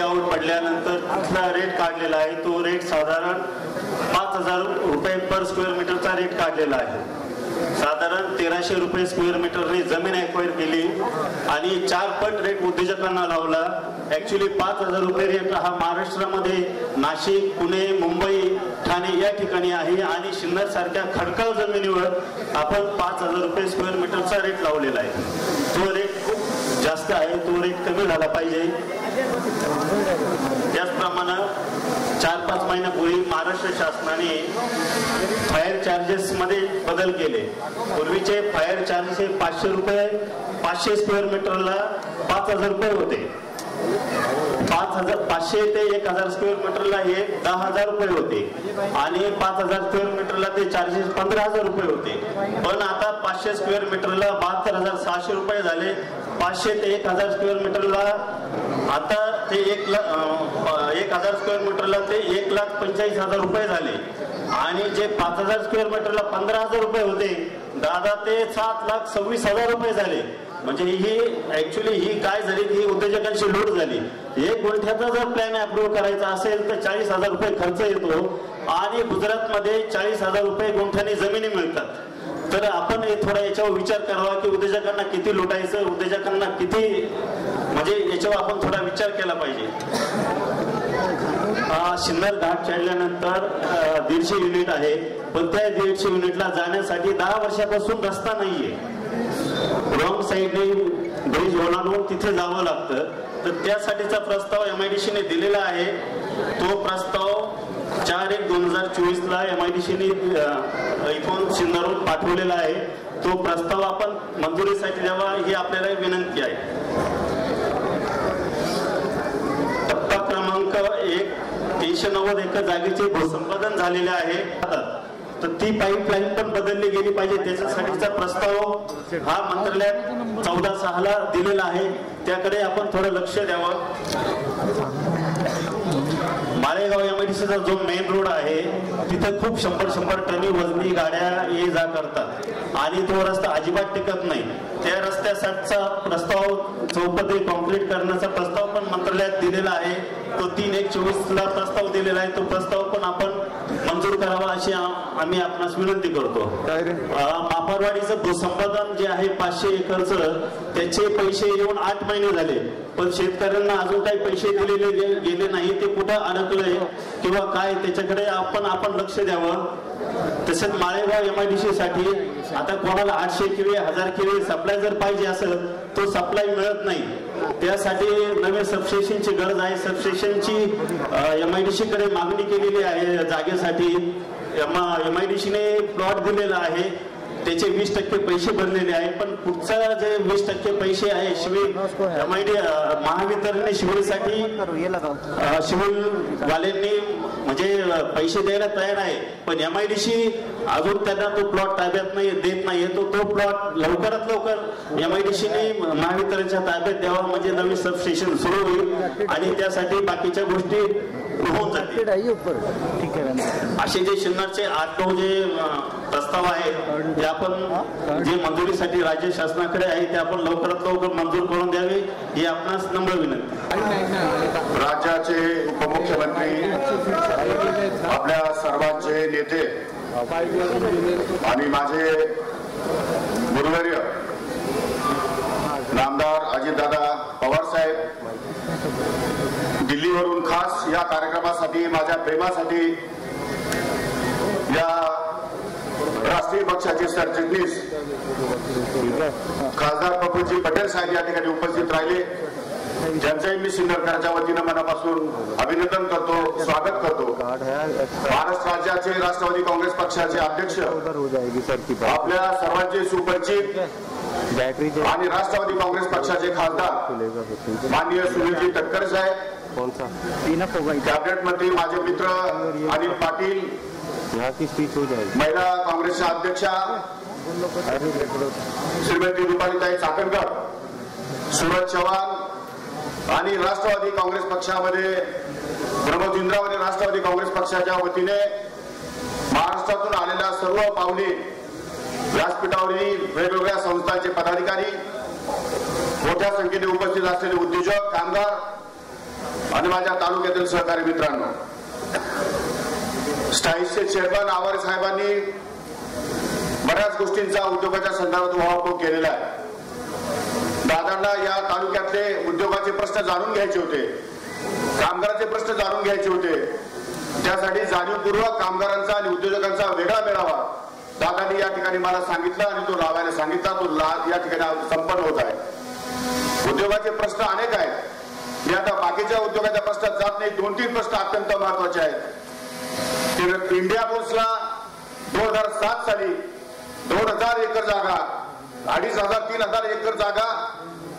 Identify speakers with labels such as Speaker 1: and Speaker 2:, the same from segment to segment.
Speaker 1: Layout पडल्यानंतर तिथला rate काढलेला आहे. तो रेट साधारण 5000 रुपये पर स्क्वेअर मीटरचा रेट काढलेला आहे. साधारण 1300 रुपये स्क्वेअर मीटरने जमीन एक्वायर केली आणि 4 पट रेट उद्योजकांना लावला. ऍक्च्युली 5000 रुपये रेट हा महाराष्ट्रामध्ये नाशिक, पुणे, मुंबई, ठाणे या ठिकाणी आहे आणि सिन्नर सारख्या खडकाळ जमिनीवर आपण 5000 रुपये स्क्वेअर मीटरचा रेट लावलेला आहे. तो रेट खूप जास्त आहे. तो रेट कमी झाला पाहिजे. त्याचप्रमाणे 4-5 महिन्यापूर्वी महाराष्ट्र शासनाने फायर चार्जेस मध्ये बदल केले. पूर्वीचे फायर चार्जेस हे 500 रुपये 500 स्क्वेअर मीटरला 5000 रुपये होते. 500 ते 1000 स्क्वेअर मीटरला हे 10000 रुपये होते आणि 5000 स्क्वेअर मीटरला ते चार्जेस 15000 रुपये होते. पण आता 500 स्क्वेअर मीटरला 72600 रुपये झाले. 500 ते 1000 स्क्वेअर मीटरला आता ते 1000 स्क्वेअर मीटरला ते 1,45,000 रुपये झाले आणि जे 5000 स्क्वेअर मीटरला 15000 रुपये होते दादा ते 7,26,000 रुपये झाले. म्हणजे ही ऍक्च्युली ही काय झाली, ही उद्योजकांची लूट झाली. 1 गुंठ्याचा जर प्लॅन अप्रूव्ह करायचा असेल तर 40,000 रुपये खर्च येतो आणि गुजरातमध्ये 40,000 रुपये गुंठ्याने जमिनी मिळतात. तर आपण थोडा याच्यावर विचार करावा की उद्योजकांना किती लुटायचं, उद्योजकांना किती, म्हणजे याच्यावर आपण थोडा विचार केला पाहिजे. सिन्नर घाट चढल्यानंतर 150 युनिट आहे, पण त्या 150 युनिटला जाण्यासाठी 10 वर्षापासून रस्ता नाहीये. रॉंग साईडने ब्रिज ओलांडून तिथे जावं लागतं. तर त्यासाठीचा प्रस्ताव MIDC ने दिलेला आहे. तो प्रस्ताव 4/1/2024 ला MIDC ने इथून सिन्नरहून पाठवलेला आहे. तो प्रस्ताव आपण मंजुरीसाठी द्यावा ही आपल्याला विनंती आहे. टप्पा क्रमांक 1 390 एकर जागेचे भूसंपादन झालेले आहे. तर ती पाईपलाईन पण बदलली गेली पाहिजे. त्याच्यासाठीचा प्रस्ताव हा मंत्रालयात 14/6 दिलेला आहे. त्याकडे आपण थोडं लक्ष द्यावं. माळेगाव MIDCचा जो मेन रोड आहे तिथे खूप 100 टनी वजनी गाड्या ये जा करतात आणि तो रस्ता अजिबात टिकत नाही. त्या रस्त्यासाठीचा प्रस्ताव चौपदरी कॉन्क्रीट करण्याचा प्रस्ताव पण मंत्रालयात दिलेला आहे. तो 3/1/24 ला प्रस्ताव दिलेला आहे. तो प्रस्ताव पण आपण मंजूर करावा अशी आम्ही आपणास विनंती करतो. मापारवाडीचं भूसंपादन जे आहे 500 एकरचं, त्याचे पैसे येऊन 8 महिने झाले पण शेतकऱ्यांना अजून काही पैसे दिलेले गेले नाही. ते कुठं अडकलंय किंवा काय त्याच्याकडे आपण लक्ष द्यावं. तसेच माळेगाव MIDC साठी आता कोणाला 800 किवे 1000 किवे सप्लाय जर पाहिजे असेल तो सप्लाय मिळत नाही. त्यासाठी नवे सबस्टेशनची गरज आहे. सबस्टेशनची MIDC कडे मागणी केलेली आहे जागेसाठी. MIDC ने प्लॉट दिलेला आहे. त्याचे 20% पैसे भरलेले आहे. पण पुढचा जे 20% पैसे आहे महावितरणने शिवरीसाठी शिवल वाल्यांनी म्हणजे पैसे द्यायला तयार आहे. पण MIDC अजून त्यांना तो प्लॉट ताब्यात नाही देत नाही. तो प्लॉट लवकरात लवकर MIDC ने महावितरणच्या ताब्यात द्यावा म्हणजे नवीन सबस्टेशन सुरू होईल आणि त्यासाठी बाकीच्या गोष्टी होऊन जातील. असे जे सिन्नरचे 8-9 जे प्रस्ताव आहेत ते आपण जे मंजुरीसाठी राज्य शासनाकडे आहे ते आपण लवकरात लवकर मंजूर करून द्यावे ही आपणास नम्र विनंती.
Speaker 2: राज्याचे उपमुख्यमंत्री, आपल्या सर्वांचे नेते आणि माझे गुरुवर्य नामदार अजितदादा पवार साहेब, दिल्लीवरून खास या कार्यक्रमासाठी माझ्या प्रेमासाठी या राष्ट्रीय पक्षाचे सरचिटणीस खासदार पप्पूजी पटेल साहेब या ठिकाणी उपस्थित राहिले. ज्यांचंही मी सिन्नरकरांच्या वतीनं मनापासून अभिनंदन करतो, स्वागत करतो. महाराष्ट्र राज्याचे राष्ट्रवादी काँग्रेस पक्षाचे अध्यक्ष, आपल्या सर्वांचे सुपरिचित आणि राष्ट्रवादी काँग्रेस पक्षाचे खासदार माननीय सुनीलजी तटकरे साहेब, कॅबिनेट मंत्री माझे मित्र अनिल पाटील, महिला काँग्रेसच्या अध्यक्षा श्रीमती रुपालीताई चाकणकर, सुरज चव्हाण आणि राष्ट्रवादी काँग्रेस पक्षामध्ये प्रमोद इंद्रावणे राष्ट्रवादी काँग्रेस पक्षाच्या वतीने महाराष्ट्रातून आलेल्या सर्व पाहुणे, व्यासपीठावरील वेगवेगळ्या संस्थांचे पदाधिकारी, मोठ्या संख्येने उपस्थित असलेले उद्योजक, कामगार, आणि माझ्या तालुक्यातील सहकारी मित्रांनो, स्टाईसचे चेअरमन आवारे साहेबांनी बऱ्याच गोष्टींचा उद्योगाच्या संदर्भात उहापोह केलेला आहे. दादांना या तालुक्यातले उद्योगाचे प्रश्न जाणून घ्यायचे होते, कामगारांचे प्रश्न जाणून घ्यायचे होते. त्यासाठी जाणीवपूर्वक कामगारांचा आणि उद्योजकांचा वेगळा मेळावा दादांनी या ठिकाणी मला सांगितलं आणि तो लावायला सांगितला. तो या ठिकाणी संपन्न होत आहे. उद्योगाचे प्रश्न अनेक आहेत. मी आता बाकीच्या उद्योगाच्या प्रश्नात जात नाही. 2-3 प्रश्न अत्यंत महत्वाचे आहेत. इंडिया बुल्सला 2007 साली 2000 एकर जागा, 2500-3000 एकर जागा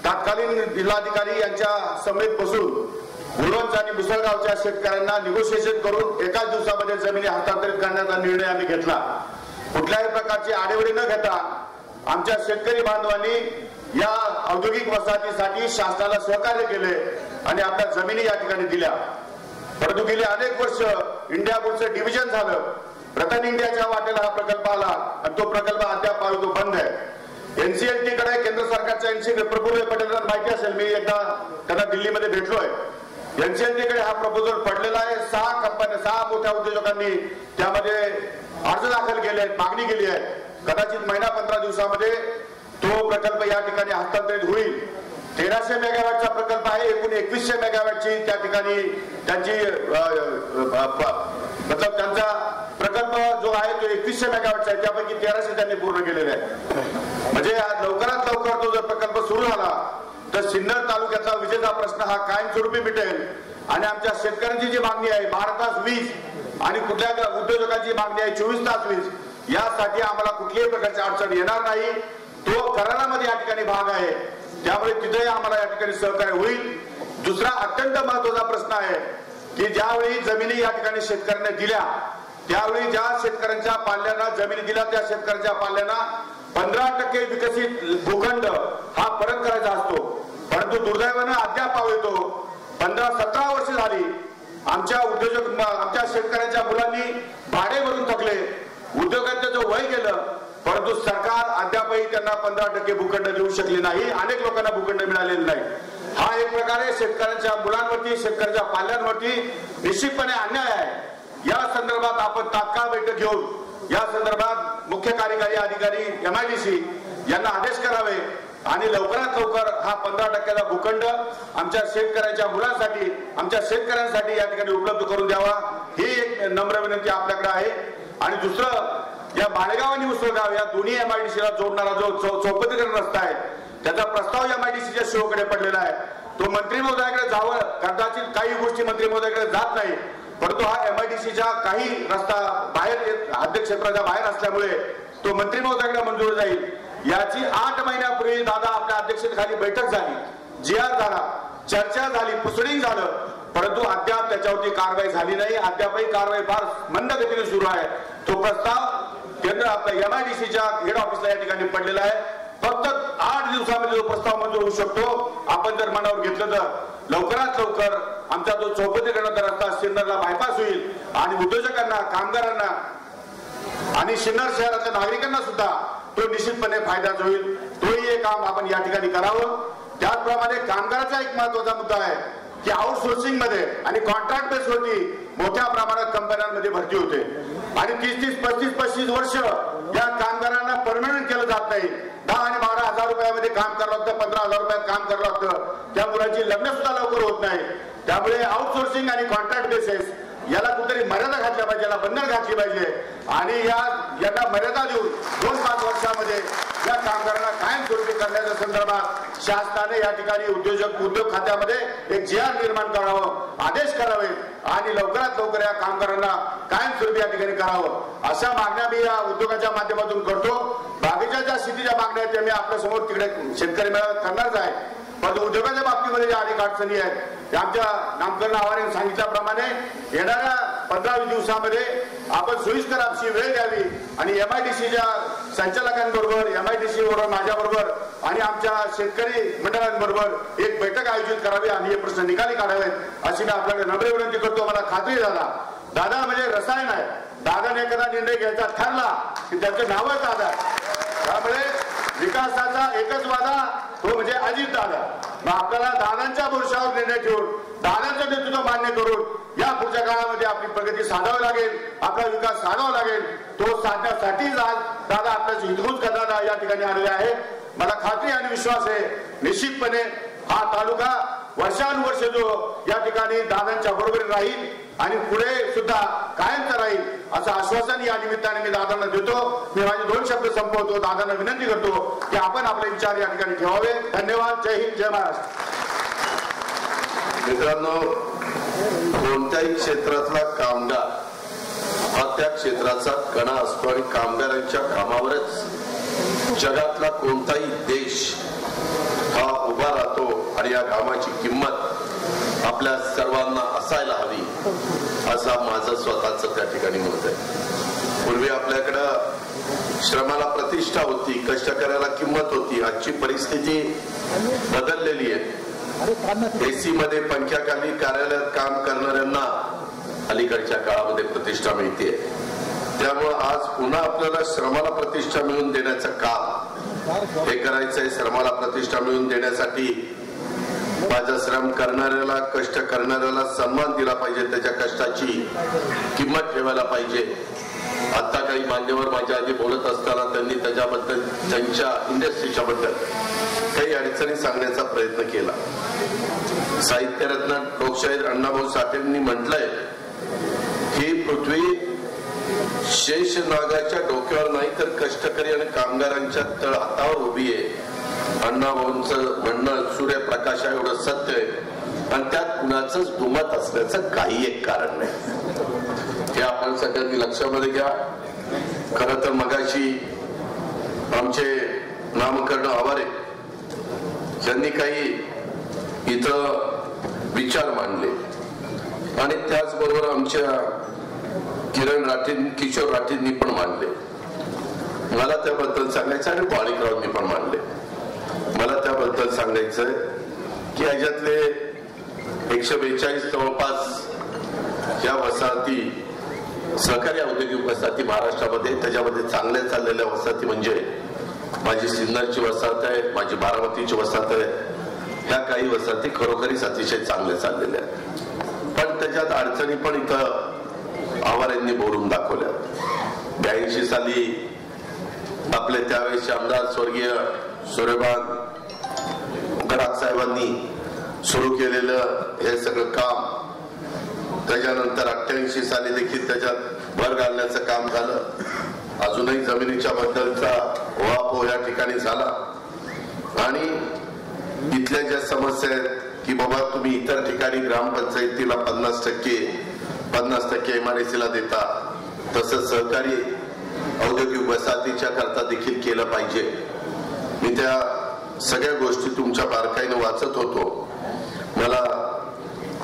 Speaker 2: तत्कालीन जिल्हाधिकारी यांच्या समेत बसून गुळवंच आणि मुसळगावच्या शेतकऱ्यांना निगोशिएशन करून एकाच दिवसामध्ये जमिनी हस्तांतरित करण्याचा निर्णय आम्ही घेतला. कुठल्याही प्रकारची आडेवडी न घेता आमच्या शेतकरी बांधवांनी या औद्योगिक वसाहतीसाठी शासनाला सहकार्य केले आणि आपल्या जमिनी या ठिकाणी दिल्या. परंतु गेली अनेक वर्ष इंडिया बुल्सचं डिव्हिजन झालं. रतन इंडियाच्या वाटेला हा प्रकल्प आला आणि तो प्रकल्प अद्याप तो बंद आहे. एनसीएलटी कडे केंद्र सरकारच्या एनसीएल प्रफुल्ल पटेलांना माहिती असेल, मी एकदा त्यांना दिल्लीमध्ये भेटलोय. एनसीएलटी कडे हा प्रपोजल पडलेला आहे. 6 कंपन्या, 6 मोठ्या उद्योजकांनी त्यामध्ये अर्ज दाखल केले आहेत, मागणी केली आहे. कदाचित महिना-15 दिवसामध्ये तो प्रकल्प या ठिकाणी हस्तांतरित होईल. 1300 मेगावॅटचा प्रकल्प आहे. एकूण 2100 मेगावॅटची त्या ठिकाणी त्यांची मतलब त्यांचा प्रकल्प जो आहे तो 2100 मेगावॅटचा आहे. त्यापैकी 1300 त्यांनी पूर्ण केलेले आहे. म्हणजे लवकरात लवकर तो जर प्रकल्प सुरू झाला तर सिन्नर तालुक्याचा विजेचा प्रश्न हा कायमस्वरूपी मिटेल आणि आमच्या शेतकऱ्यांची जी मागणी आहे 12 तास वीज आणि कुठल्या उद्योजकांची मागणी आहे 24 तास वीज, यासाठी आम्हाला कुठल्याही प्रकारची अडचण येणार नाही. तो करारामध्ये या ठिकाणी भाग आहे. त्यामुळे तिथे आम्हाला या ठिकाणी सहकार्य होईल. दुसरा अत्यंत महत्वाचा प्रश्न आहे की ज्यावेळी जमिनी या ठिकाणी शेतकऱ्यांना दिल्या त्यावेळी ज्या शेतकऱ्यांच्या पाल्यांना जमिनी दिल्या त्या शेतकऱ्यांच्या पाल्यांना 15% विकसित भूखंड हा परत करायचा असतो. परंतु दुर्दैवानं अद्याप येतो 15-17 वर्ष झाली आमच्या आमच्या शेतकऱ्यांच्या मुलांनी भाडे भरून थकले, उद्योगाचं जो वय गेलं, परंतु सरकार अद्यापही त्यांना 15% भूखंड देऊ शकले नाही. अनेक लोकांना भूखंड मिळालेले नाही. हा एक प्रकारे शेतकऱ्यांच्या मुलांवरती, शेतकऱ्यांच्या पाल्यांवरती निश्चितपणे अन्याय आहे. या संदर्भात आपण तात्काळ बैठक घेऊन या संदर्भात मुख्य कार्यकारी अधिकारी MIDC यांना आदेश करावे आणि लवकरात लवकर हा 15% भूखंड आमच्या शेतकऱ्यांच्या मुलांसाठी, आमच्या शेतकऱ्यांसाठी या ठिकाणी उपलब्ध करून द्यावा, ही एक नम्र विनंती आपल्याकडे आहे. आणि दुसरं, या बाळेगाव आणि मुसळगाव या दोन्ही MIDCला जोडणारा जो चौपदरीकरण रस्ता आहे त्याचा प्रस्ताव MIDCच्या शिवकडे पडलेला आहे. तो मंत्री महोदयाकडे जावं, कदाचित काही गोष्टी मंत्री महोदयाकडे जात नाही, परंतु हा MIDCच्या काही रस्ता बाहेर हद्द क्षेत्राच्या बाहेर असल्यामुळे तो मंत्री महोदयाकडे मंजूर जाईल. याची 8 महिन्यापूर्वी दादा आपल्या अध्यक्षतेखाली बैठक झाली, GR झाला, चर्चा झाली, प्रोसिडिंग झालं, परंतु अद्याप त्याच्यावरती कारवाई झाली नाही. अद्यापही कारवाई फार मंद गतीने सुरू आहे. तो प्रस्ताव केंद्र आपल्या MIDCच्या हेड ऑफिसला या ठिकाणी पडलेला आहे. फक्त 8 दिवसामध्ये जो प्रस्ताव मंजूर होऊ शकतो. आपण जर मनावर घेतलं तर लवकरात लवकर आमचा जो चौपदरीकरणाचा रस्ता सिन्नरला बायपास होईल आणि उद्योजकांना, कामगारांना आणि सिन्नर शहरातल्या नागरिकांना सुद्धा तो निश्चितपणे फायद्याचा होईल. तोही एक काम आपण या ठिकाणी करावं. त्याचप्रमाणे कामगाराचा एक महत्वाचा मुद्दा आहे की आउटसोर्सिंग मध्ये आणि कॉन्ट्रॅक्ट बेसवरती मोठ्या प्रमाणात कंपन्यांमध्ये भरती होते आणि 30-30, 35-35 वर्ष या कामगारांना परमनंट केलं जात नाही. 10 आणि 12 हजार रुपयामध्ये काम करावं लागतं, 15,000 रुपयात काम करावं लागतं. त्या मुलांची लग्न सुद्धा लवकर होत नाही. त्यामुळे आउटसोर्सिंग आणि कॉन्ट्रॅक्ट बेसिस याला कुठेतरी मर्यादा घातल्या पाहिजे, याला बंधन घातली पाहिजे आणि यांना मर्यादा देऊन 2-5 वर्षामध्ये या कामगारांना कायमस्वरूपी करण्याच्या संदर्भात शासनाने या ठिकाणी उद्योग खात्यामध्ये एक GR निर्माण करावं, आदेश करावे आणि लवकरात लवकर या कामगारांना कायमस्वरूपी या ठिकाणी करावं. अशा मागण्या मी या उद्योगाच्या माध्यमातून करतो. बाकीच्या ज्या स्थितीच्या मागण्या आहेत त्या मी आपल्या समोर तिकडे शेतकरी मेळाव्यात करणारच आहे. पण उद्योगाच्या बाबतीमध्ये ज्या अनेक अडचणी आहेत त्या आमच्या नामकरण आव्हाने सांगितल्याप्रमाणे येणाऱ्या 15-20 दिवसामध्ये आपण सोयीस्कर आपली वेळ द्यावी आणि MIDCच्या संचालकांबरोबर, MIDC बरोबर, माझ्याबरोबर आणि आमच्या शेतकरी मंडळांबरोबर एक बैठक आयोजित करावी आणि हे प्रश्न निकाली काढावेत अशी मी आपल्याकडे नम्र विनंती करतो. मला खात्री दादा म्हणजे रसायन आहे. दादाने एखादा निर्णय घ्यायचा ठरला की त्याचं नावच दादा. त्यामुळे विकासाचा एकच वादा तो म्हणजे अजित दादा. मग आपल्याला दादांच्या भरोशावर निर्णय ठेवून दादांचं नेतृत्व मान्य करून या पुढच्या काळामध्ये आपली प्रगती साधावी लागेल, आपला विकास साधावा लागेल. तो साधण्यासाठीच आज दादा आपल्याची हितगुज करणारा या ठिकाणी आलेले आहे. मला खात्री आणि विश्वास आहे निश्चितपणे हा तालुका वर्षानुवर्ष जो या ठिकाणी दादांच्या बरोबर राहील आणि पुढे सुद्धा कायमचा राहील असं आश्वासन या निमित्ताने मी दादांना देतो. मी माझे 2 शब्द संपवतो. दादांना विनंती करतो की आपण आपले विचार या ठिकाणी ठेवावे. धन्यवाद. जय हिंद, जय महाराष्ट्र.
Speaker 3: मित्रांनो, कोणत्याही क्षेत्रातला कामगार हा त्या क्षेत्राचा कणा असतो आणि कामगारांच्या कामावरच जगातला कोणताही देश हा उभा राहतो आणि या कामाची किंमत आपल्या सर्वांना असायला हवी असा माझं स्वतःच त्या ठिकाणी मत आहे. पूर्वी आपल्याकडं श्रमाला प्रतिष्ठा होती, कष्ट करायला किंमत होती. आजची परिस्थिती बदललेली आहे. एसी मध्ये पंख्याखाली कार्यालयात काम करणाऱ्यांना अलीकडच्या काळामध्ये प्रतिष्ठा मिळते. त्यामुळे आज पुन्हा आपल्याला श्रमाला प्रतिष्ठा मिळवून देण्याचं काम हे करायचंय. श्रमाला प्रतिष्ठा मिळवून देण्यासाठी माझा श्रम करणाऱ्याला, कष्ट करणाऱ्याला सन्मान दिला पाहिजे, त्याच्या कष्टाची किंमत ठेवायला पाहिजे. आता काही मान्यवर माझ्या आधी बोलत असताना त्यांनी त्याच्याबद्दल, त्यांच्या इंडस्ट्रीच्या बद्दल काही अडचणी सांगण्याचा प्रयत्न केला. साहित्यरत्न लोकशाहीर अण्णाभाऊ साठेंनी म्हटलंय की पृथ्वी शेष नागाच्या डोक्यावर नाही तर कष्टकरी आणि कामगारांच्या तळ हातावर उभी आहे. अण्णाभाऊंचं म्हणणं सूर्यप्रकाशा एवढं सत्य आहे आणि त्यात कुणाचंच दुमत असल्याचं काही एक कारण नाही. हे आपण सगळ्यांनी लक्षामध्ये घ्या. खर तर मगाशी आमचे नामकरण आवारे यांनी काही इथं विचार मांडले आणि त्याचबरोबर आमच्या किरण राठे, किशोर राठेंनी पण मांडले. मला त्याबद्दल सांगायचं आणि बाळीकरांनी पण मांडले. मला त्याबद्दल सांगायचंय की याच्यातले 142 जवळपास या वसाहती, सहकारी औद्योगिक वसाहती महाराष्ट्रामध्ये, त्याच्यामध्ये चांगल्या चाललेल्या वसाहती म्हणजे माझी सिन्नरची वसाहत आहे, माझी बारामतीची वसाहत आहे. ह्या काही वसाहती खरोखरीच अतिशय चांगले चाललेल्या आहेत. पण त्याच्यात अडचणी पण इथं आवारांनी बोलून दाखवल्या. 82 साली आपले त्यावेळेचे आमदार स्वर्गीय सूर्यभान गडाख साहेबांनी सुरू केलेलं हे सगळं काम, त्याच्यानंतर 88 साली देखील त्याच्यात भर घालण्याचं काम झालं. अजूनही जमिनीच्या बद्दलचा उहापोह या ठिकाणी झाला आणि इथल्या ज्या समस्या आहेत की बाबा तुम्ही इतर ठिकाणी ग्रामपंचायतीला 50% MRSला देता, तसं सहकारी औद्योगिक वसाहतीच्या करता देखील केलं पाहिजे. मी त्या सगळ्या गोष्टी तुमच्या बारकाईने वाचत होतो.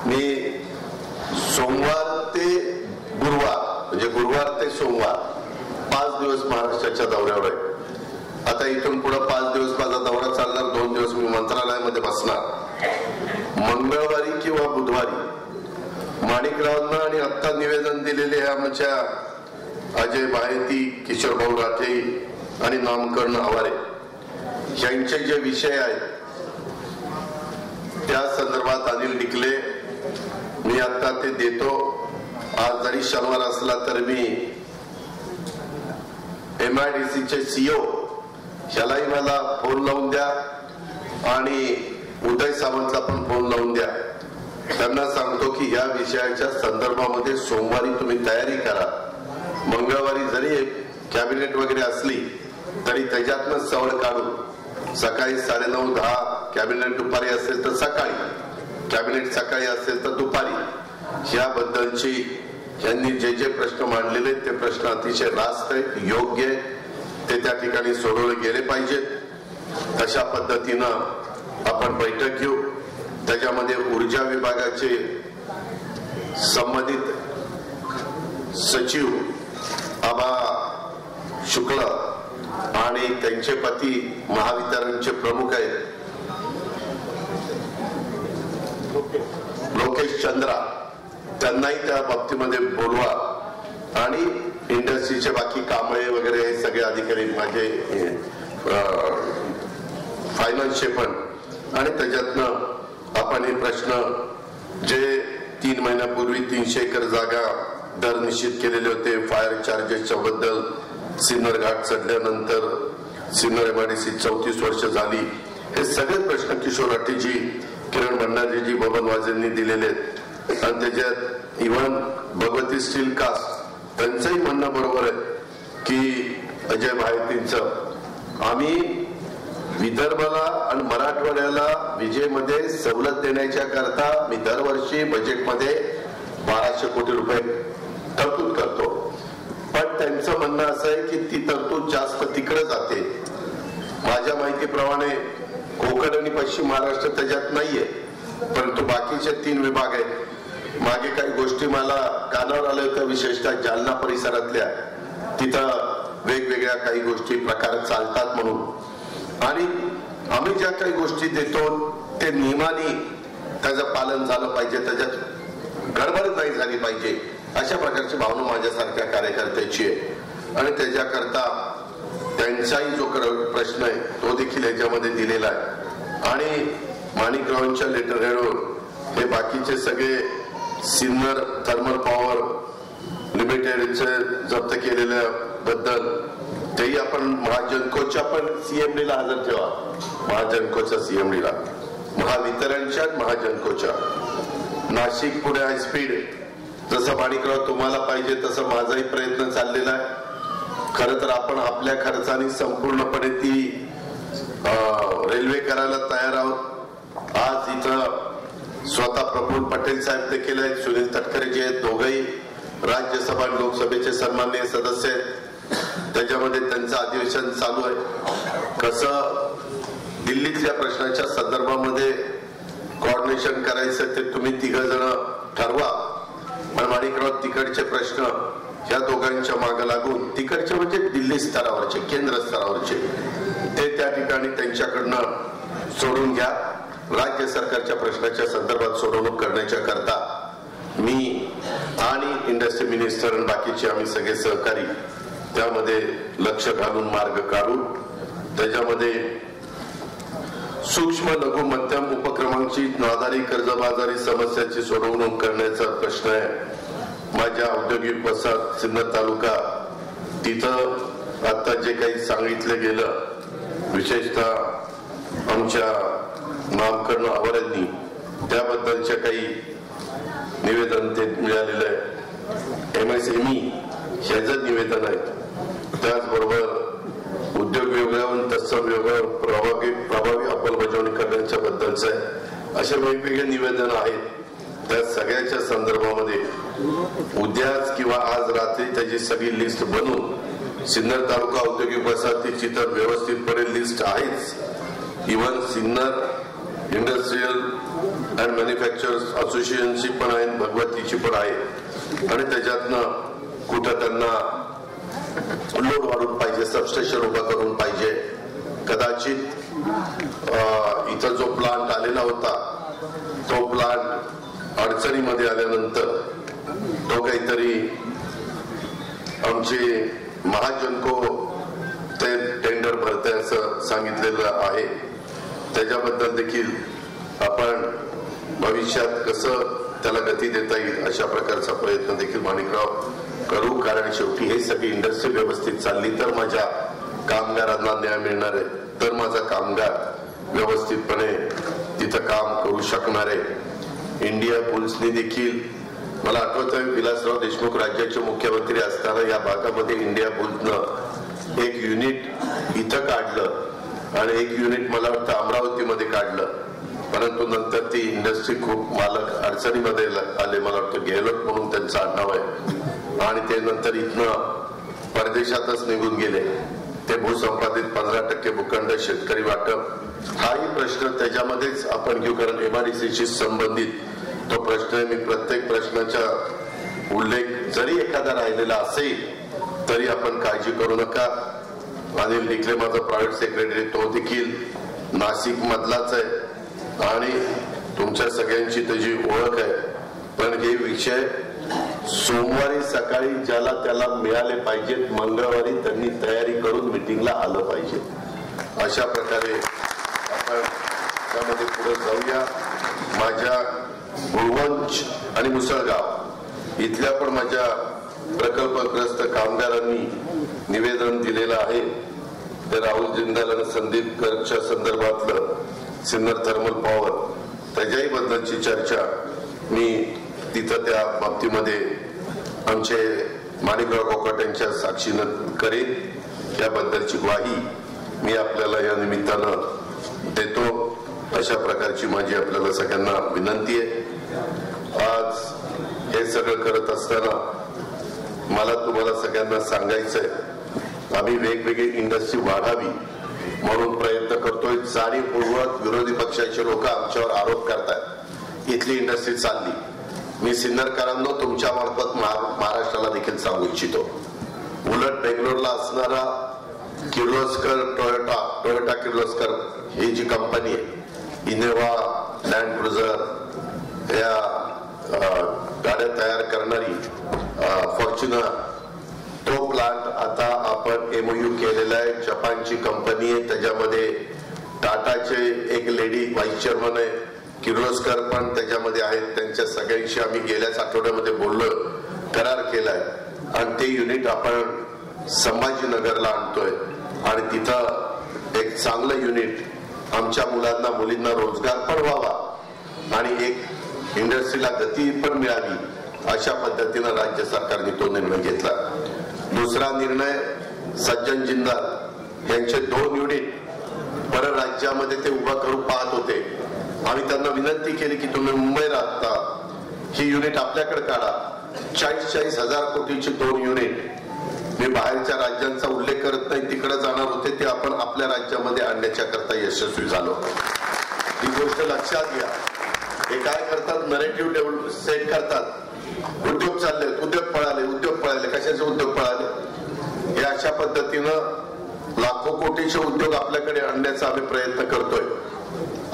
Speaker 3: मी सोमवार ते गुरुवार, म्हणजे गुरुवार ते सोमवार 5 दिवस महाराष्ट्राच्या दौऱ्यावर आहे. आता इथून पुढे 5 दिवस माझा दौरा चालणार. 2 दिवस मी मंत्रालयामध्ये बसणार. मंगळवारी किंवा बुधवारी माणिकरावांना आणि आत्ता निवेदन दिलेले आमच्या अजय बाहेती, किशोर भाऊ राठे आणि नामकरण आवारे यांचे जे विषय आहेत त्या संदर्भात अनिल डिकले मी आता ते देतो. आज जरी शनिवार असला तर मी MIDCचे CEO ह्यालाही मला फोन लावून द्या आणि उदय सावंतला पण फोन लावून द्या. त्यांना सांगतो की या विषयाच्या संदर्भामध्ये सोमवारी तुम्ही तयारी करा. मंगळवारी जरी कॅबिनेट वगैरे असली तरी त्याच्यातनं सवड काढून सकाळी 9:30-10 कॅबिनेट दुपारी असेल तर सकाळी, कॅबिनेट सकाळी असेल तर दुपारी, याबद्दलची यांनी जे जे प्रश्न मांडलेले ते प्रश्न अतिशय रास्त आहेत, योग्य आहेत, ते त्या ठिकाणी सोडवले गेले पाहिजेत. अशा पद्धतीनं आपण बैठक घेऊ. त्याच्यामध्ये ऊर्जा विभागाचे संबंधित सचिव आबा शुक्ल आणि त्यांचे पती महावितरणचे प्रमुख आहेत लोकेश चंद्रा, त्यांनाही त्या बाबतीमध्ये बोलवा आणि इंडस्ट्रीचे बाकी कांबळे वगैरे हे सगळे अधिकारी माझे फायनान्सचे पण, आणि त्याच्यातनं आपण हे प्रश्न जे 3 महिन्यापूर्वी 300 एकर जागा दर निश्चित केलेले होते, फायर चार्जेसच्या बद्दल, सिन्नर घाट चढल्यानंतर सिन्नर MIDC 34 वर्ष झाली, हे सगळे प्रश्न किशोर राठेजी, किरण भंडारीजी, बबन वाजेंनी दिलेले आहेत. आणि त्याच्यात इव्हन भगवती स्टील कास्ट त्यांचंही म्हणणं बरोबर आहे की अजय भायतींचं आम्ही विदर्भाला आणि मराठवाड्याला विजेमध्ये सवलत देण्याच्या करता मी दरवर्षी बजेटमध्ये 1200 कोटी रुपये तरतूद करतो. पण त्यांचं म्हणणं असं आहे की ती तरतूद जास्त तिकडे जाते. माझ्या माहितीप्रमाणे कोकण आणि पश्चिम महाराष्ट्र त्याच्यात नाहीये, परंतु बाकीचे 3 विभाग आहेत. मागे काही गोष्टी मला कानावर आल्या होत्या, विशेषतः जालना परिसरातल्या, तिथं वेगवेगळ्या काही गोष्टी प्रकार चालतात म्हणून, आणि आम्ही ज्या काही गोष्टी देतो ते नियमाने त्याचं पालन झालं पाहिजे, त्याच्यात गडबड नाही झाली पाहिजे, अशा प्रकारची भावना माझ्यासारख्या कार्यकर्त्याची आहे. आणि त्याच्याकरता त्यांचाही जो प्रश्न आहे तो देखील याच्यामध्ये दिलेला आहे. आणि माणिकरावांच्या लेटर हेडवर हे बाकीचे सगळे सिन्नर थर्मल पॉवर लिमिटेडचे जप्त केलेल्या बद्दल तेही आपण महाजनकोच्या पण CMD ला हजर ठेवा, महाजनकोच्या CMD ला, महावितरणच्या महाजनकोच्या. नाशिक पुणे हायस्पीड जसं माणिकराव तुम्हाला पाहिजे तसं माझाही प्रयत्न चाललेला आहे. खरं तर आपण आपल्या खर्चाने संपूर्णपणे ती रेल्वे करायला तयार आहोत. आज इथं स्वतः प्रफुल्ल पटेल साहेब देखील आहेत, सुनील तटकरे जे आहेत, दोघंही राज्यसभा आणि लोकसभेचे सन्माननीय सदस्य आहेत. त्याच्यामध्ये त्यांचं अधिवेशन चालू आहे. कसं दिल्लीतल्या प्रश्नाच्या संदर्भामध्ये कोऑर्डिनेशन करायचं ते तुम्ही 3 जण ठरवा. पण माणिकराव तिकडचे प्रश्न या दोघांच्या मागे लागून, तिकडचे म्हणजे दिल्ली स्तरावरचे, केंद्र स्तरावरचे, ते त्या ठिकाणी त्यांच्याकडनं सोडून घ्या. राज्य सरकारच्या प्रश्नाच्या संदर्भात सोडवणूक करण्याच्या करता मी आणि इंडस्ट्री मिनिस्टर आणि बाकीचे आम्ही सगळे सहकारी त्यामध्ये लक्ष घालून मार्ग काढू. त्याच्यामध्ये सूक्ष्म लघु मध्यम उपक्रमांची नादारी कर्जबाजारी समस्याची सोडवणूक करण्याचा प्रश्न आहे. माझ्या औद्योगिक वसाहत सिन्नर तालुका, तिथं आता जे काही सांगितलं गेलं, विशेषतः आमच्या नामकरण आवारांनी, त्याबद्दलचे काही निवेदन ते मिळालेलं आहे. MSME ह्याचं निवेदन आहे. त्याचबरोबर उद्योग विभागावर तत्सम विभागावर प्रभावी अंमलबजावणी करण्याच्या बद्दलचं आहे. असे वेगवेगळे निवेदन आहेत. त्या सगळ्याच्या संदर्भामध्ये उद्याच किंवा आज रात्री त्याची सगळी लिस्ट बनवून सिन्नर तालुका औद्योगिक वसाहतीची तर व्यवस्थितपणे लिस्ट आहेच. Even Sinnar industrial and manufacturers असोसिएशनची पण आहे, भगवतीची पण आहे. आणि त्याच्यातनं कुठं त्यांना लोड वाढून पाहिजे, सबस्टेशन उभा करून पाहिजे. कदाचित इथं जो प्लांट आलेला होता तो प्लांट अडचणीमध्ये आल्यानंतर तो काहीतरी आमची महाजनको ते टेंडर भरते असं सांगितलेलं आहे. त्याच्याबद्दल देखील आपण भविष्यात कसं त्याला गती देता येईल अशा प्रकारचा प्रयत्न देखील माणिकराव करू. कारण शेवटी हे सगळी इंडस्ट्री व्यवस्थित चालली तर माझ्या कामगारांना न्याय मिळणार आहे, तर माझा कामगार व्यवस्थितपणे तिथं काम करू शकणार आहे. इंडिया बुल्सने देखील, मला आठवत आहे विलासराव देशमुख राज्याचे मुख्यमंत्री असताना या भागामध्ये इंडिया बुल्सनं एक युनिट इथं काढलं आणि एक युनिट मला वाटतं अमरावतीमध्ये काढलं. परंतु नंतर ती इंडस्ट्री खूप मालक अडचणीमध्ये आले, मला वाटतं गेहलोत म्हणून त्यांचं आडनाव आहे, आणि ते नंतर इथनं परदेशातच निघून गेले. ते भूसंपादित 15% भूखंड शेतकरी वाटप हाही प्रश्न त्याच्यामध्येच आपण घेऊ. कारण MIDCशी संबंधित तो प्रश्न आहे. मी प्रत्येक प्रश्नाचा उल्लेख जरी एखादा राहिलेला असेल तरी आपण काळजी करू नका. अनिल डिकले माझा प्रायव्हेट सेक्रेटरी, तो देखील नाशिक मधलाच आहे आणि तुमच्या सगळ्यांची त्याची ओळख आहे. पण हे विषय सोमवारी सकाळी ज्याला त्याला मिळाले पाहिजेत, मंगळवारी त्यांनी तयारी करून मिटिंगला आलं पाहिजे. अशा प्रकारे आपण त्यामध्ये पुढे जाऊया. माझ्या गुळवंच आणि मुसळगाव इथल्या पण माझ्या प्रकल्पग्रस्त कामगारांनी निवेदन दिलेलं आहे. ते राहुल जिंदाल आणि संदीप गर्गच्या संदर्भातलं सिन्नर थर्मल पॉवर त्याच्याही बद्दलची चर्चा मी तिथं त्या बाबतीमध्ये आमचे माणिकराव कोकाटे यांच्या साक्षीनं करेन. याबद्दलची ग्वाही मी आपल्याला या निमित्तानं देतो. अशा प्रकारची माझी आपल्याला सगळ्यांना विनंती आहे. आज हे सगळं करत असताना मला तुम्हाला सगळ्यांना सांगायचंय, आम्ही वेगवेगळी इंडस्ट्री वाढावी म्हणून प्रयत्न करतोय. जाणीवपूर्वक विरोधी पक्षाचे लोक आमच्यावर आरोप करतात इथली इंडस्ट्री चालली. मी सिन्नरकरांनो तुमच्या मार्फत महाराष्ट्राला देखील सांगू इच्छितो, उलट बेंगलोरला असणारा किर्लोस्कर टोयोटा किर्लोस्कर ही जी कंपनी आहे, इनोवा, लँड क्रुझर या गाड्या तयार करणारी फॉर्च्युनर, तो प्लांट आता आपण MOU केलेला आहे. जपानची कंपनी आहे, त्याच्यामध्ये टाटाचे एक लेडी व्हाईस चेअरमन आहे, किर्लोस्कर पण त्याच्यामध्ये आहेत. त्यांच्या सगळ्यांशी आम्ही गेल्याच आठवड्यामध्ये बोललो, करार केलाय आणि ते युनिट आपण संभाजीनगरला आणतोय आणि तिथं एक चांगलं युनिट आमच्या मुलांना मुलींना रोजगार पण व्हावा आणि एक इंडस्ट्रीला गती पण मिळावी, अशा पद्धतीनं राज्य सरकारने तो निर्णय घेतला. दुसरा निर्णय, सज्जन जिंदाल यांचे 2 युनिट परराज्यामध्ये ते उभा करून पाहत होते. आम्ही त्यांना विनंती केली की तुम्ही मुंबई राहता, ही युनिट आपल्याकडे काढा. 40,000 कोटीची 2 युनिट. मी बाहेरच्या राज्यांचा उल्लेख करत नाही, तिकडे जाणार होते, ते आपण आपल्या राज्यामध्ये आणण्याच्या करता यशस्वी झालो. ही गोष्ट लक्षात घ्या. हे काय करतात, नरेटिव्ह सेट करतात, उद्योग चालले, उद्योग पळाले. कशाचे उद्योग पळाले? हे अशा पद्धतीनं लाखो कोटीचे उद्योग आपल्याकडे आणण्याचा आम्ही प्रयत्न करतोय.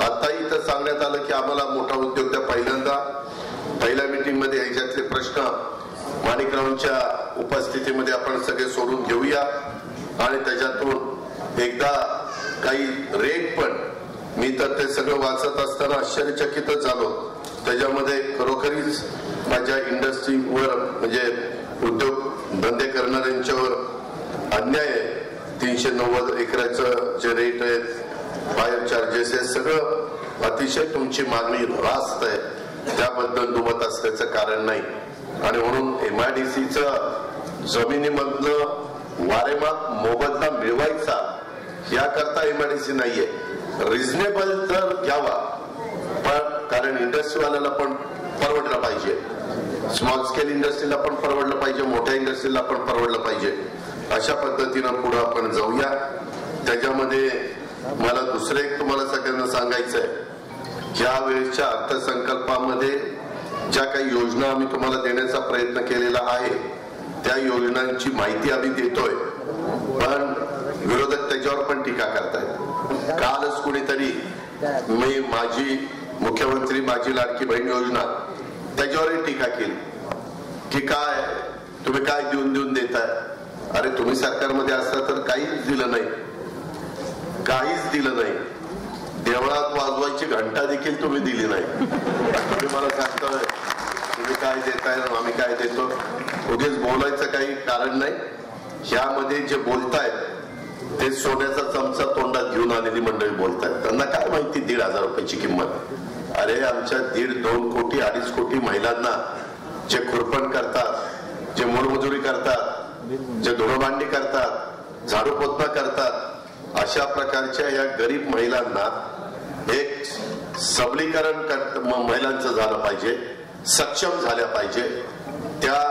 Speaker 3: आताही इथं सांगण्यात आलं की आम्हाला मोठा उद्योग द्या. पहिल्या मीटिंग मध्ये ह्याच्यातले प्रश्न माणिकरावांच्या उपस्थितीमध्ये आपण सगळे सोडून घेऊया आणि त्याच्यातून एकदा काही रेट पण, मी तर ते सगळं वाचत असताना आश्चर्यचकितच झालो. त्याच्यामध्ये खरोखरीच माझ्या इंडस्ट्रीवर म्हणजे उद्योग धंदे करणाऱ्यांच्यावर अन्याय आहे. 390 एकराचं जे रेट आहेत, फायर चार्जेस आहे, सगळं अतिशय तुमची मागणी रास्त आहे, त्याबद्दल दुमत असल्याचं कारण नाही. आणि म्हणून MIDCचं जमिनीमधलं वारेमाप मोबदला मिळवायचा याकरता MIDC नाहीये. रिझनेबल तर घ्यावा, पण कारण इंडस्ट्रीवाल्याला पण परवडलं पाहिजे, स्मॉल स्केल इंडस्ट्रीला पण परवडलं पाहिजे, मोठ्या इंडस्ट्रीला पण परवडलं पाहिजे. अशा पद्धतीनं पुढे आपण जाऊया. त्याच्यामध्ये मला दुसरं एक तुम्हाला सगळ्यांना सांगायचं आहे, या वेळेच्या अर्थसंकल्पामध्ये ज्या काही योजना आम्ही तुम्हाला देण्याचा प्रयत्न केलेला आहे, त्या योजनांची माहिती आम्ही देतोय, पण विरोधक त्याच्यावर पण टीका करतायत. कालच कुणीतरी मी माझी मुख्यमंत्री माझी लाडकी बहीण योजना त्याच्यावरही टीका केली की काय तुम्ही काय देऊन देताय. अरे तुम्ही सरकारमध्ये असता तर काहीच दिलं नाही. देवळात वाजवायची घंटा देखील तुम्ही दिली नाही. तुम्ही मला सांगताय तुम्ही काय देताय, आम्ही काय देतो. उगीच बोलायचं काही कारण नाही. ह्यामध्ये जे बोलतायत ते सोन्याचा चमचा तोंडात घेऊन आलेली मंडळी बोलतायत. त्यांना काय माहिती 1,500 रुपयाची किंमत. अरे आमच्या 1.5-2 कोटी 2.5 कोटी महिलांना जे खुरपण करतात, जे मोलमजुरी करतात, जे धुणभांडी करतात, झाडू पोतना करतात, अशा प्रकारच्या या गरीब महिलांना एक सबलीकरण महिलांचं झालं पाहिजे, सक्षम झाल्या पाहिजे. त्या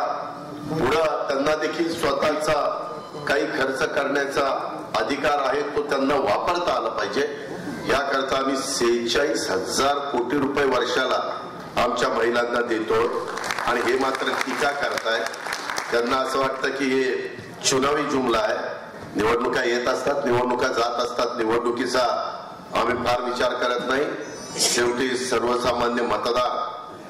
Speaker 3: पुढं त्यांना देखील स्वतःचा काही खर्च करण्याचा अधिकार आहे, तो त्यांना वापरता आला पाहिजे. याकरता आम्ही 46,000 कोटी रुपये वर्षाला आमच्या महिलांना देतो. आणि हे मात्र टीका करताय. त्यांना असं वाटतं की हे चुनावी जुमला आहे. निवडणुका येत असतात, निवडणुका जात असतात, निवडणुकीचा आम्ही फार विचार करत नाही. शेवटी सर्वसामान्य मतदार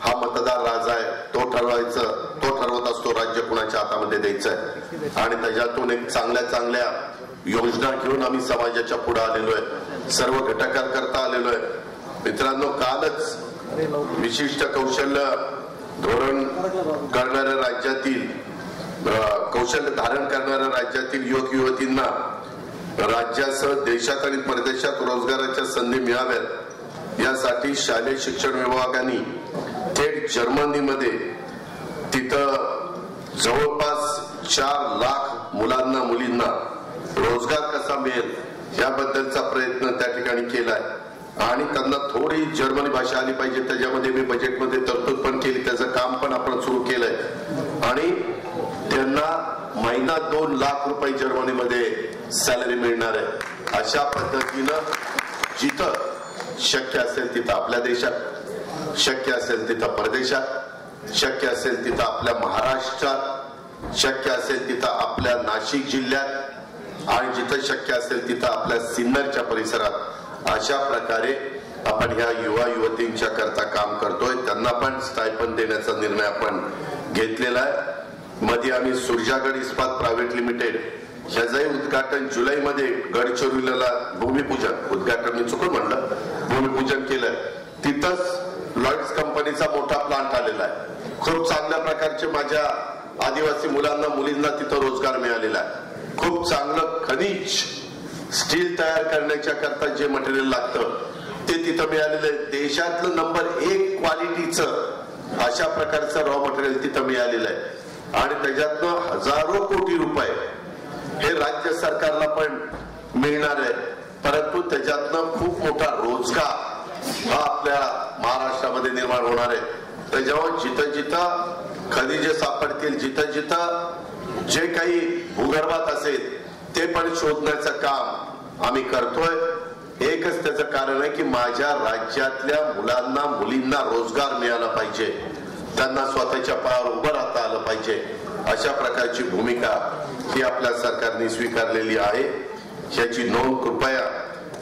Speaker 3: हा मतदार राजा आहे, तो ठरवत असतो राज्य कुणाच्या हातामध्ये द्यायचं आहे. आणि त्याच्यातून एक चांगल्या योजना घेऊन आम्ही समाजाच्या पुढे आलेलो आहे. सर्व घटकांकरता आलेलो आहे. मित्रांनो, कालच विशिष्ट कौशल्य धोरण करणाऱ्या राज्यातील कौशल्य धारण करणाऱ्या राज्यातील युवक युवतींना राज्यासह देशात आणि परदेशात रोजगाराच्या संधी मिळाव्यात यासाठी शालेय शिक्षण विभागाने थेट जर्मनीमध्ये तिथं जवळपास 4 लाख मुलांना मुलींना रोजगार कसा मिळेल याबद्दलचा प्रयत्न त्या ठिकाणी केलाय आणि त्यांना थोडी जर्मनी भाषा आली पाहिजे त्याच्यामध्ये मी बजेटमध्ये तरतूद पण केली. त्याचं काम पण आपण सुरू केलंय आणि त्यांना महिना 2 लाख रुपये जर्मनीमध्ये सॅलरी मिळणार आहे. अशा पद्धतीनं जिथं शक्य असेल तिथं आपल्या देशात, शक्य असेल तिथं परदेशात, शक्य असेल तिथं आपल्या महाराष्ट्रात, शक्य असेल तिथं आपल्या नाशिक जिल्ह्यात आणि जिथं शक्य असेल तिथं आपल्या सिन्नरच्या परिसरात अशा प्रकारे आपण ह्या युवा युवतींच्या करता काम करतोय. त्यांना पण स्टायपंड देण्याचा निर्णय आपण घेतलेला आहे. मध्ये आम्ही सुरजागड इस्पात प्रायव्हेट लिमिटेड ह्याचंही उद्घाटन जुलैमध्ये गडचिरोलीला भूमिपूजन उद्घाटन मी चुकून म्हणलं भूमिपूजन केलं. तिथंच लॉइड्स कंपनीचा मोठा प्लांट आलेला आहे. खूप चांगल्या प्रकारचे माझ्या आदिवासी मुलांना मुलींना तिथं रोजगार मिळालेला आहे. खूप चांगलं खनिज स्टील तयार करण्याच्या करता जे मटेरियल लागतं ते तिथं मिळालेलं आहे. देशातलं नंबर 1 क्वालिटीचं अशा प्रकारचं रॉ मटेरियल तिथं मिळालेलं आहे आणि त्याच्यातनं हजारो कोटी रुपये हे राज्य सरकारला पण मिळणार आहे. परंतु त्याच्यातनं खूप मोठा रोजगार हा आपल्या महाराष्ट्रामध्ये निर्माण होणार आहे. त्याच्यावर जिथं जिथं खनिजे सापडतील, जिथं जिथं जे काही भूगर्भात असेल ते पण शोधण्याचं काम आम्ही करतोय. एकच त्याचं कारण आहे की माझ्या राज्यातल्या मुलांना मुलींना रोजगार मिळाला पाहिजे, त्यांना स्वतःच्या पायावर उभं राहता आलं पाहिजे. अशा प्रकारची भूमिका ही आपल्या सरकारने स्वीकारलेली आहे. ह्याची नोंद कृपया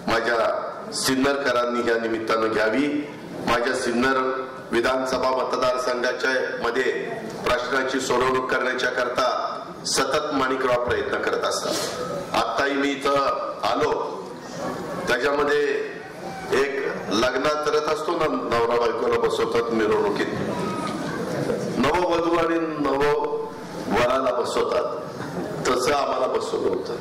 Speaker 3: माझ्या सिन्नरकरांनी या निमित्तानं घ्यावी. माझ्या सिन्नर विधानसभा मतदारसंघाच्या मध्ये प्रश्नाची सोडवणूक करण्याच्या करता सतत माणिकराव प्रयत्न करत असतात. आताही मी इथं आलो त्याच्यामध्ये एक लग्नात करत असतो ना, नवरा बायकोला बसवतात मिरवणुकीत, नववधू आणि नववराला बसवतात तसं आम्हाला बसवलं होतं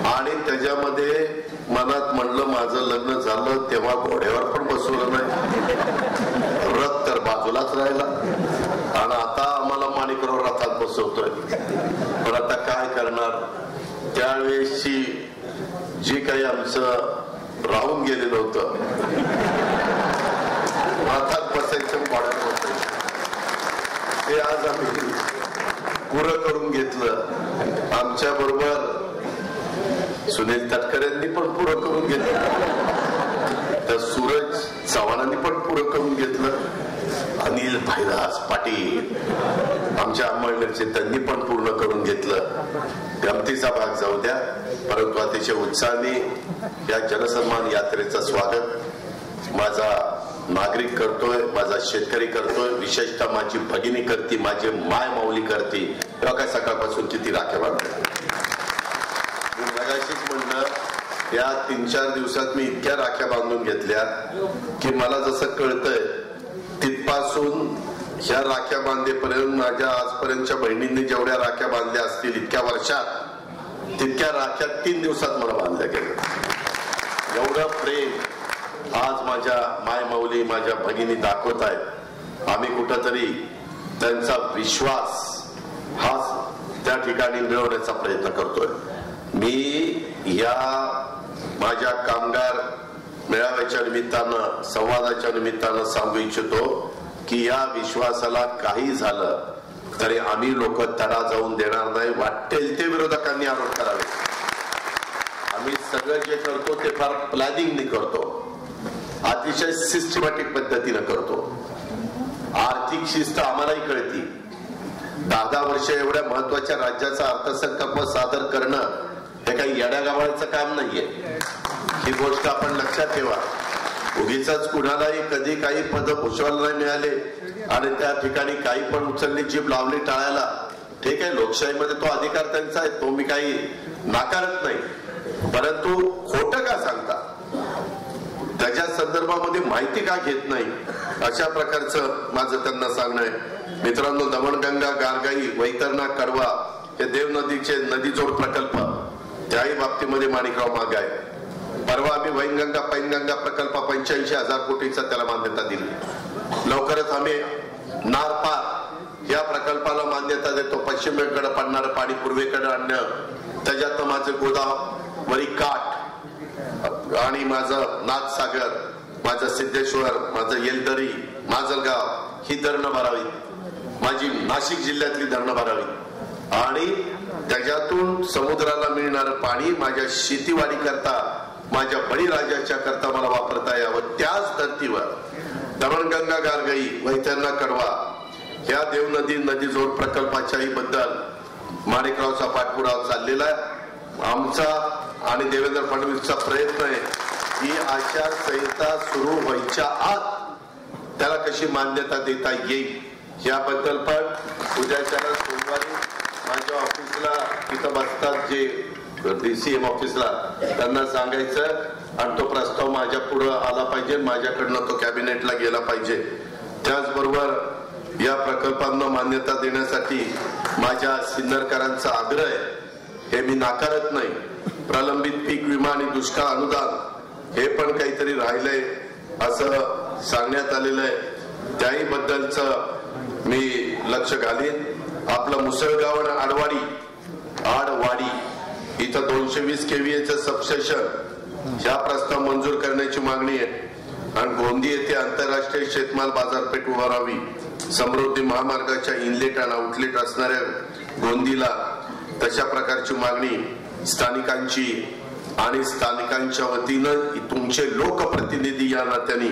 Speaker 3: आणि त्याच्यामध्ये मनात म्हणलं माझं लग्न झालं तेव्हा घोड्यावर पण बसवलं नाही, रथ तर बाजूलाच राहिला आणि आता आम्हाला माणिकराव रथात बसवतोय. पण आता काय करणार, त्यावेळेसची जी काही आमचं राहून गेलेलं होतं रथात बसायचं घोड्यावर बसायचं ते आज आम्ही पुरं करून घेतलं. आमच्या बरोबर सुनील तटकरेंनी पण पुरं करून घेतलं, तर सूरज चव्हाणांनी पण पुरं करून घेतलं, अनिल भाईदास पाटील आमच्या अंमळनेरचे त्यांनी पण पूर्ण करून घेतलं. गमतीचा भाग जाऊ द्या, परंतु अतिशय उत्साहाने या जनसन्मान यात्रेचं स्वागत माझा नागरिक करतोय, माझा शेतकरी करतोय, विशेषतः माझी भगिनी करती, माझी माय माऊली करती. तेव्हा काय सकाळपासून किती राख्या बांधल्या. मी मगाशीच म्हणलं या 3-4 दिवसात मी इतक्या राख्या बांधून घेतल्या की मला जसं कळतंय तिथपासून ह्या राख्या बांधेपर्यंत माझ्या आजपर्यंतच्या बहिणींनी जेवढ्या राख्या बांधल्या असतील इतक्या वर्षात तितक्या राख्या 3 दिवसात मला बांधल्या गेल्या. एवढं प्रेम आज माझ्या माय माऊली माझ्या भगिनी दाखवत आहेत. आम्ही कुठंतरी त्यांचा विश्वास हा त्या ठिकाणी मिळवण्याचा प्रयत्न करतोय. मी या माझ्या कामगार मेळाव्याच्या निमित्तानं संवादाच्या निमित्तानं सांगू इच्छितो की या विश्वासाला काही झालं तरी आम्ही लोक तडा जाऊन देणार नाही. वाटेल ते विरोधकांनी आरोप करावे. आम्ही सगळं जे करतो ते फार प्लॅनिंगने करतो, अतिशय सिस्टमॅटिक पद्धतीनं करतो. आर्थिक शिस्त आम्हालाही कळती. 10 वर्ष एवढ्या महत्वाच्या राज्याचा अर्थसंकल्प सादर करणं हे काही येड्यागावाळाचं काम नाहीये. ही गोष्ट आपण लक्षात ठेवा. उगीच कुणालाही कधी काही पद भूषवायला नाही मिळाले आणि त्या ठिकाणी काही पण उचलली जीभ लावली टाळायला, ठीक आहे, लोकशाहीमध्ये तो अधिकार त्यांचा आहे, तो मी काही नाकारत नाही. परंतु खोटं का सांगता, त्याच्या संदर्भामध्ये माहिती का घेत नाही, अशा प्रकारचं माझं त्यांना सांगणं आहे. मित्रांनो, दमणगंगा, गारगाई, वैतरणा, कडवा हे देव नदीचे नदीजोड प्रकल्प, त्याही बाबतीमध्ये माणिकराव मागे आहे. परवा आम्ही वैनगंगा पैनगंगा प्रकल्प 85,000 कोटीचा त्याला मान्यता दिली. लवकरच आम्ही नारपार या प्रकल्पाला मान्यता देतो. पश्चिमेकडे पडणारं पाणी पूर्वेकडे आणणं, त्याच्यात माझं गोदावरी काठ आणि माझं नाथसागर, माझं सिद्धेश्वर, माझं येलदरी, माजलगाव ही धरणं भरावी, माझी नाशिक जिल्ह्यातली धरणं भरावी आणि त्याच्यातून समुद्राला मिळणारं पाणी माझ्या शेतीवाडी करता, माझ्या बळीराजाच्या करता मला वापरता यावं. त्याच धर्तीवर दमणगंगा, गारगाई, वैतरणा, कडवा ह्या देवनदी नदीजोड प्रकल्पाच्याही बद्दल माणिकरावचा पाठपुरावा चाललेला आहे. आमचा आणि देवेंद्र फडणवीसचा प्रयत्न आहे की आचारसंहिता सुरू व्हायच्या आत त्याला कशी मान्यता देता येईल याबद्दल पण उद्याच्या सोमवारी माझ्या ऑफिसला तिथं बसतात जे DCM ऑफिसला, त्यांना सांगायचं आणि तो प्रस्ताव माझ्या पुढे आला पाहिजे, माझ्याकडनं तो कॅबिनेटला गेला पाहिजे. त्याचबरोबर या प्रकल्पांना मान्यता देण्यासाठी माझ्या सिन्नरकरांचा आग्रह आहे, हे मी नाकारत नाही. प्रलंबित पीक विमा आणि दुष्काळ अनुदान हे पण काहीतरी राहिलंय असं सांगण्यात आलेलं आहे, त्याही बद्दलच मी लक्ष घालीन. आपलं मुसळगाव आणि आडवाडी इथं 220 kVA सबस्टेशन ह्या प्रस्ताव मंजूर करण्याची मागणी आहे आणि गोंदी येथे आंतरराष्ट्रीय शेतमाल बाजारपेठ उभारावी. समृद्धी महामार्गाच्या इनलेट आणि आउटलेट असणाऱ्या गोंदीला तशा प्रकारची मागणी स्थानिकांची आणि स्थानिकांच्या वतीनं तुमचे लोकप्रतिनिधी या नात्याने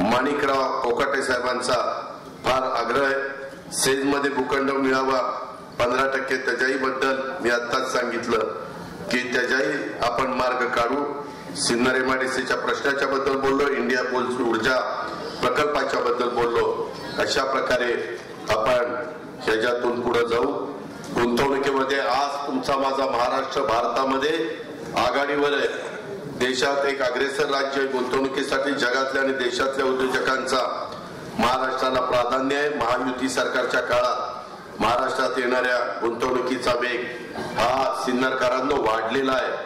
Speaker 3: माणिकराव कोकाटे साहेबांचा फार आग्रह आहे. सेजमध्ये भूखंड मिळावा 15%, त्याच्याही बद्दल मी आत्ताच सांगितलं की त्याच्याही आपण मार्ग काढू. सिन्नर MIDCच्या प्रश्नाच्या बद्दल बोललो, इंडिया पोल्स ऊर्जा प्रकल्पाच्या बद्दल बोललो. अशा प्रकारे आपण ह्याच्यातून पुढे जाऊ. गुंतवणुकीमध्ये आज तुमचा माझा महाराष्ट्र भारतामध्ये आघाडीवर आहे. देशात एक अग्रेसर राज्य आहे गुंतवणुकीसाठी. जगातल्या आणि देशातल्या उद्योजकांचा महाराष्ट्राला प्राधान्य आहे. महायुती सरकारच्या काळात महाराष्ट्रात येणाऱ्या गुंतवणुकीचा वेग हा सिन्नरकरांना वाढलेला आहे.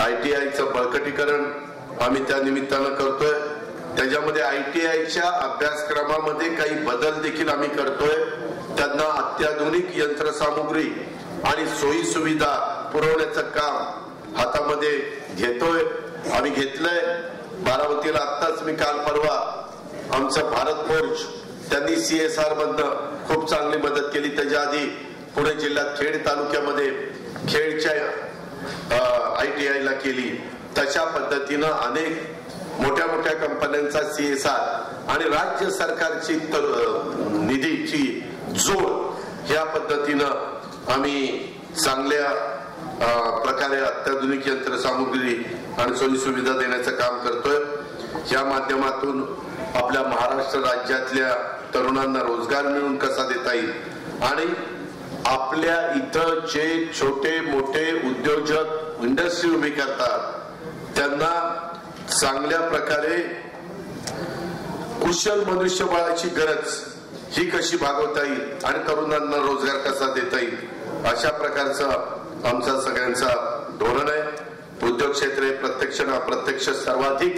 Speaker 3: ITIचं बळकटीकरण आम्ही त्या निमित्तानं करतोय. त्याच्यामध्ये ITIच्या अभ्यासक्रमामध्ये काही बदल देखील आम्ही करतोय. त्यांना अत्याधुनिक यंत्रसामुग्री आणि सोयी सुविधा पुरवण्याचं काम हातामध्ये घेतोय. आम्ही घेतलंय. बारामतीला आत्ताच मी काल परवा आमचं भारत फोर्ज त्यांनी CSR मधनं खूप चांगली मदत केली. त्याच्या आधी पुणे जिल्ह्यात खेड तालुक्यामध्ये खेडच्या ITIला केली. तशा पद्धतीनं अनेक मोठ्या मोठ्या कंपन्यांचा CSR आणि राज्य सरकारची निधीची जोड ह्या पद्धतीनं आम्ही चांगल्या प्रकारे अत्याधुनिक यंत्रसामुग्री आणि सोयी सुविधा देण्याचं काम करतोय. या माध्यमातून आपल्या महाराष्ट्र राज्यातल्या तरुणांना रोजगार मिळून कसा देता येईल आणि आपल्या इथं जे छोटे मोठे उद्योजक इंडस्ट्री उभी करतात त्यांना चांगल्या प्रकारे कुशल मनुष्यबळाची गरज ही कशी भागवता येईल आणि तरुणांना रोजगार कसा देता येईल, अशा प्रकारचं आमचा सगळ्यांचा धोरण आहे. उद्योग क्षेत्र हे प्रत्यक्ष आणि अप्रत्यक्ष सर्वाधिक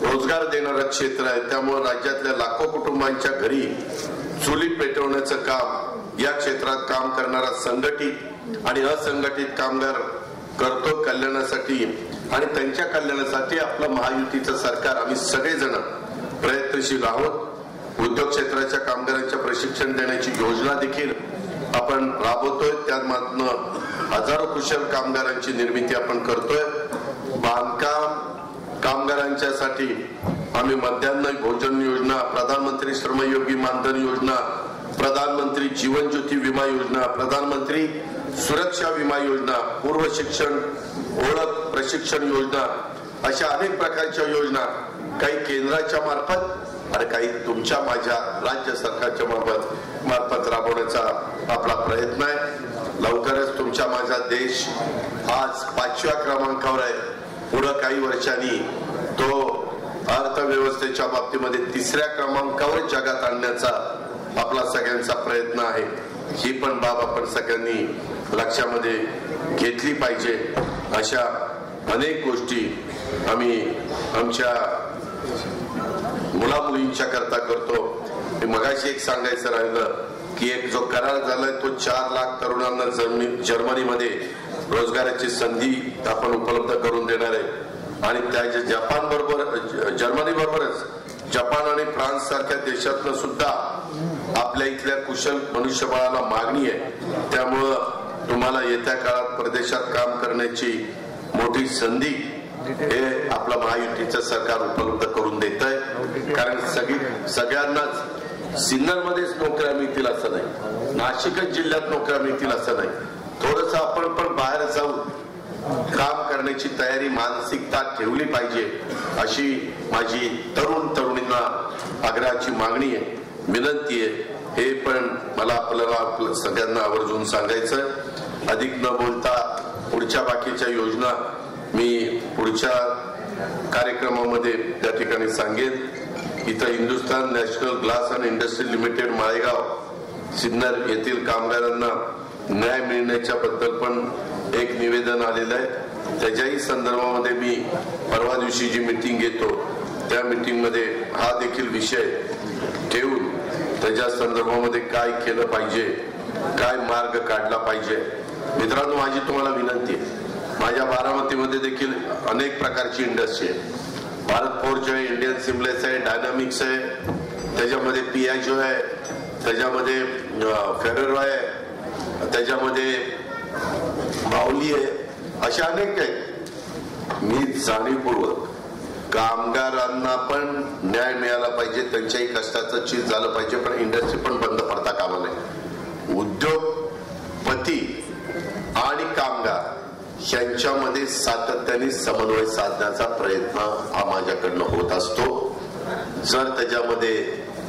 Speaker 3: रोजगार देणारं क्षेत्र आहे. त्यामुळे राज्यातल्या लाखो कुटुंबांच्या घरी चुली पेटवण्याचं काम या क्षेत्रात काम करणारा संघटित आणि असंघटित कामगार करतो कल्याणासाठी आणि त्यांच्या कल्याणासाठी आपलं महायुतीचं सरकार आम्ही सगळेजण प्रयत्नशील आहोत. उद्योग क्षेत्राच्या कामगारांच्या प्रशिक्षण देण्याची योजना देखील आपण राबवतोय. त्यामार्फत हजारो कुशल कामगारांची निर्मिती आपण करतोय. बांधकाम कामगारांच्या साठी आम्ही मध्यान्ह भोजन योजना, प्रधानमंत्री श्रमयोगी मानधन योजना, प्रधानमंत्री जीवन ज्योती विमा योजना, प्रधानमंत्री सुरक्षा विमा योजना, पूर्व शिक्षण ओळख प्रशिक्षण योजना, अशा अनेक प्रकारच्या योजना काही केंद्राच्या मार्फत आणि काही तुमच्या माझ्या राज्य सरकारच्या मार्फत राबवण्याचा आपला प्रयत्न आहे. लवकरच तुमच्या माझा देश आज 5व्या क्रमांकावर आहे. पुढे काही वर्षांनी तो अर्थव्यवस्थेच्या बाबतीमध्ये 3ऱ्या क्रमांकावर जगात आणण्याचा आपला सगळ्यांचा प्रयत्न आहे. ही पण बाब आपण सगळ्यांनी लक्षामध्ये घेतली पाहिजे. अशा अनेक गोष्टी आम्ही आमच्या मुला मुलींच्या करता करतो. मगाशी एक सांगायचं राहिलं की एक जो करार झालाय तो 4 लाख तरुणांना जर्मनीमध्ये रोजगाराची संधी आपण उपलब्ध करून देणार आहे. आणि त्या जपान बरोबर जर्मनी बरोबरच जपान आणि फ्रान्स सारख्या देशातनं सुद्धा आपल्या इथल्या कुशल मनुष्यबळाला मागणी आहे. त्यामुळं तुम्हाला येत्या काळात परदेशात काम करण्याची मोठी संधी हे आपलं महायुतीचं सरकार उपलब्ध करून देत आहे. कारण सगळ्यांनाच सिन्नरमध्येच नोकऱ्या मिळतील असं नाही, नाशिकच जिल्ह्यात नोकऱ्या मिळतील असं नाही. थोडस आपण पण बाहेर जाऊन काम करण्याची तयारी मानसिकता ठेवली पाहिजे अशी माझी तरुणींना आग्रहाची मागणी आहे, विनंती आहे. हे पण मला आपल्याला सगळ्यांना आवर्जून सांगायचं. अधिक न बोलता पुढच्या बाकीच्या योजना मी पुढच्या कार्यक्रमामध्ये त्या ठिकाणी सांगेन. इथं Hindustan national glass and industry limited Malegaon Sinnar येथील कामगारांना न्याय मिळण्याच्या बद्दल पण एक निवेदन आलेलं आहे. त्याच्याही संदर्भामध्ये मी परवा दिवशी जी मीटिंग घेतो त्या मीटिंग मध्ये हा देखील विषय ठेवून त्याच्या संदर्भामध्ये काय केलं पाहिजे, काय मार्ग काढला पाहिजे. मित्रांनो, माझी तुम्हाला विनंती आहे, माझ्या बारामतीमध्ये देखील अनेक प्रकारची इंडस्ट्री आहे. भारत फोर्ज आहे, इंडियन सिम्लेस आहे, डायनामिक्स आहे, त्याच्यामध्ये पियाजो आहे, त्याच्यामध्ये फेरेरो आहे, त्याच्यामध्ये बावली आहे, अशा अनेक आहेत. मी जाणीवपूर्वक कामगारांना पण न्याय मिळाला पाहिजे, त्यांच्याही कष्टाचं चीज झालं पाहिजे, पण इंडस्ट्री पण बंद पडता कामा नये. उद्योगपती आणि कामगार यांच्यामध्ये सातत्याने समन्वय साधण्याचा प्रयत्न हा माझ्याकडनं होत असतो. जर त्याच्यामध्ये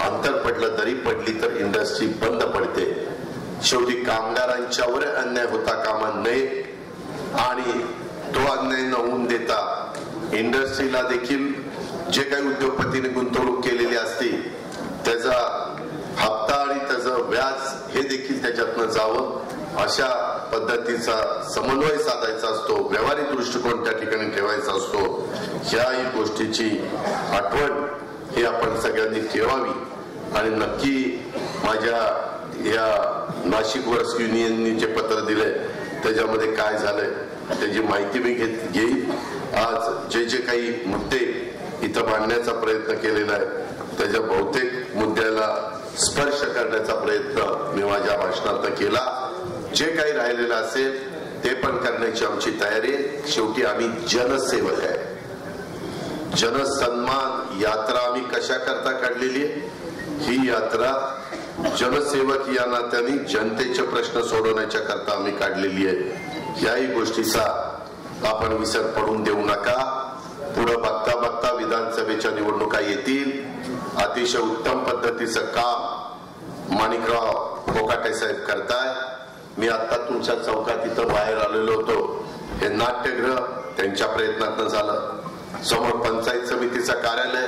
Speaker 3: अंतर पडलं, दरी पडली तर इंडस्ट्री बंद पडते. शेवटी कामगारांच्यावर अन्याय होता कामा नये आणि तो अन्याय न होऊन देता इंडस्ट्रीला देखील जे काही उद्योगपतीने गुंतवणूक केलेली असते त्याचा हप्ता आणि त्याचं व्याज हे देखील त्याच्यातनं जावं, अशा पद्धतीचा समन्वय साधायचा असतो, व्यावहारिक दृष्टिकोन त्या ठिकाणी ठेवायचा असतो. ह्याही गोष्टीची आठवण ही आपण सगळ्यांनी ठेवावी. आणि नक्की माझ्या या नाशिक वर्क्स युनियननी जे पत्र दिलंय त्याच्यामध्ये काय झालंय त्याची माहिती मी घेईन. आज जे काही मुद्दे इथं मांडण्याचा प्रयत्न केलेला आहे त्याच्या बहुतेक मुद्द्याला स्पर्श करण्याचा प्रयत्न मी माझ्या भाषणात केला. जे काही राहिलेलं असेल ते पण करण्याची आमची तयारी आहे. शेवटी आम्ही जनसेवक आहे. जनसन्मान यात्रा आम्ही कशा करता काढलेली आहे? ही यात्रा जनसेवक या नात्याने जनतेचे प्रश्न सोडवण्याच्या करता आम्ही काढलेली आहे. याही गोष्टीचा आपण विसर पडून देऊ नका. पुढे बघता बघता विधानसभेच्या निवडणुका येतील. अतिशय उत्तम पद्धतीचं काम माणिकराव कोकाटे साहेब करताय. मी आता तुमच्या चौकात इथं बाहेर आलेलो होतो. हे नाट्यगृह त्यांच्या प्रयत्नातनं झालं, समोर पंचायत समितीचं कार्यालय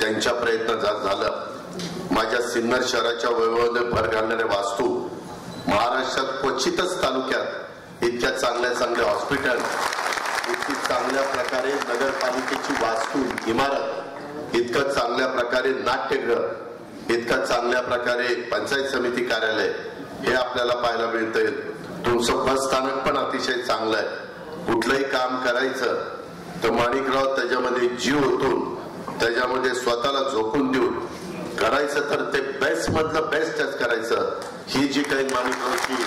Speaker 3: त्यांच्या प्रयत्नात झालं. माझ्या सिन्नर शहराच्या वैभवाने भर घालणाऱ्या वास्तू महाराष्ट्रात क्वचितच तालुक्यात इतक्या चांगल्या हॉस्पिटल, इतकी चांगल्या प्रकारे नगरपालिकेची वास्तू इमारत, इतकं चांगल्या प्रकारे नाट्यगृह, इतकं चांगल्या प्रकारे पंचायत समिती कार्यालय हे आपल्याला पाहायला मिळतंय. तुमचं बस स्थानक पण अतिशय चांगलं आहे. कुठलंही काम करायचं तर माणिकराव त्याच्यामध्ये जीव ओतून, त्याच्यामध्ये स्वतःला झोकून देऊन करायचं तर ते बेस्ट मधलं बेस्टच करायचं. ही जी काही माणिकरावची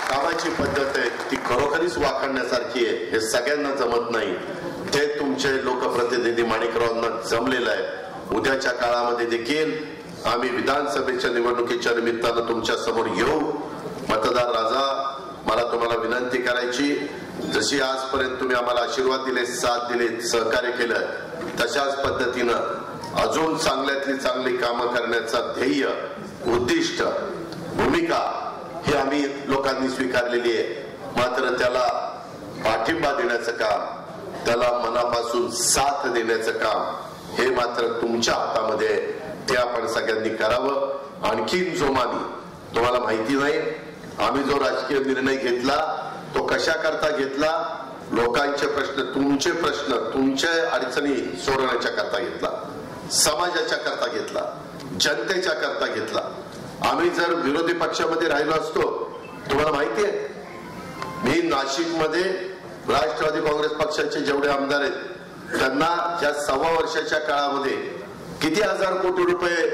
Speaker 3: कामाची पद्धत आहे ती खरोखरीच वाखाणण्यासारखी आहे. हे सगळ्यांना जमत नाही, ते तुमचे लोकप्रतिनिधी माणिकरावांना जमलेलं आहे. उद्याच्या काळामध्ये देखील आम्ही विधानसभेच्या निवडणुकीच्या निमित्तानं तुमच्या समोर येऊ. मतदार राजा, मला तुम्हाला विनंती करायची, जशी आजपर्यंत तुम्ही आम्हाला आशीर्वाद दिले, साथ दिले, सहकार्य केलं, तशाच पद्धतीनं अजून चांगल्यातली चांगली कामं करण्याचा ध्येय, उद्दिष्ट, भूमिका ही आम्ही लोकांनी स्वीकारलेली आहे. मात्र त्याला पाठिंबा देण्याचं काम, त्याला मनापासून साथ देण्याचं काम हे मात्र तुमच्या हातामध्ये आहे. ते आपण सगळ्यांनी करावं. आणखीन जोमाने, तुम्हाला माहिती नाही आम्ही जो राजकीय निर्णय घेतला तो कशा करता घेतला, लोकांचे प्रश्न, तुमचे प्रश्न, तुमच्या अडचणी सोडवण्याच्या करता घेतला, समाजाच्या करता घेतला, जनतेच्या करता घेतला. आम्ही जर विरोधी पक्षामध्ये राहिलो असतो, तुम्हाला माहिती आहे मी नाशिकमध्ये राष्ट्रवादी काँग्रेस पक्षाचे जेवढे आमदार आहेत त्यांना या 1.25 वर्षाच्या काळामध्ये किती हजार कोटी रुपये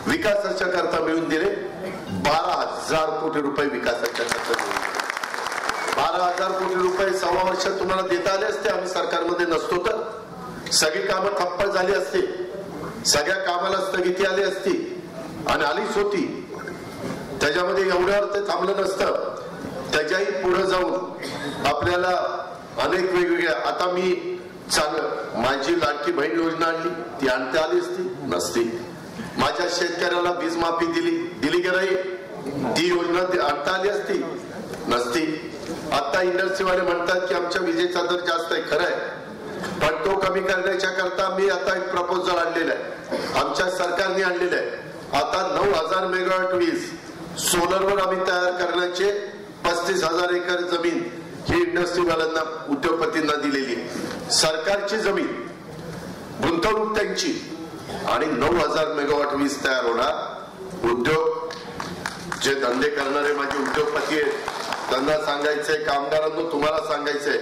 Speaker 3: विकासाच्या करता मिळून दिले. 12,000 कोटी रुपये विकासाच्या करता मिळून दिले. 12,000 कोटी रुपये 1.25 वर्षात तुम्हाला देता आले असते. आम्ही सरकारमध्ये नसतो तर सगळी कामं ठप्प झाली असते, सगळ्या कामाला स्थगिती आली असती आणि आलीच होती. त्याच्यामध्ये एवढ्यावर ते थांबलं नसतं. त्याच्याही पुढे जाऊन आपल्याला अनेक वेगवेगळ्या, आता मी माझी लाडकी बहीण योजना आणली, ती आणता आली असती नसती. माझ्या शेतकऱ्याला वीज माफी दिली गेली, ती योजना आणता आली असती नसती. आता इंडस्ट्रीवाले म्हणतात की आमच्या विजेचा दर जास्त आहे, खरं आहे, पण तो कमी करण्याच्या करता मी आता एक प्रपोजल आणलेला आहे, आमच्या सरकारने आणलेला आहे. आता 9,000 मेगावॅट वीज सोलरवर आम्ही तयार करण्याचे 35,000 एकर जमीन ही इंडस्ट्रीवाल्यांना, उद्योगपतींना दिलेली. सरकारची जमीन, गुंतवणूक त्यांची, आणि 9,000 मेगावॅट वीज तयार होणार. उद्योग जे धंदे करणारे माझे उद्योगपती आहेत त्यांना सांगायचंय, कामगारांना तुम्हाला सांगायचंय,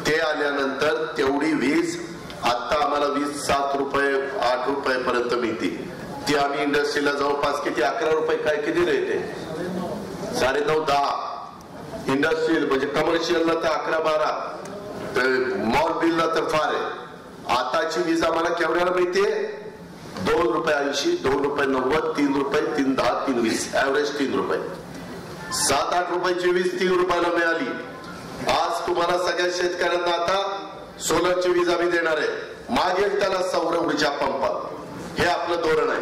Speaker 3: ते आल्यानंतर तेवढी वीज आता आम्हाला वीज 7 रुपये 8 रुपये पर्यंत मिळते. ती आम्ही इंडस्ट्रीला जवळपास किती 11 रुपये काय किती रेट आहे, 9.5 10. इंडस्ट्रियल म्हणजे कमर्शियलला तर 11-12, मॉल बिलला तर फार आहे. आताची वीज आम्हाला केवढ्याला मिळते, 2 रुपये 80, 2 रुपये 90, 3 रुपये 3.10, 3.20, ऍव्हरेज 3 रुपये. 7-8 रुपयाची वीज 3 रुपयाला मिळाली. आज तुम्हाला सगळ्या शेतकऱ्यांना आता सोलरची वीज आम्ही देणार आहे. मागेल त्याला सौर ऊर्जा पंप, हे आपलं धोरण आहे.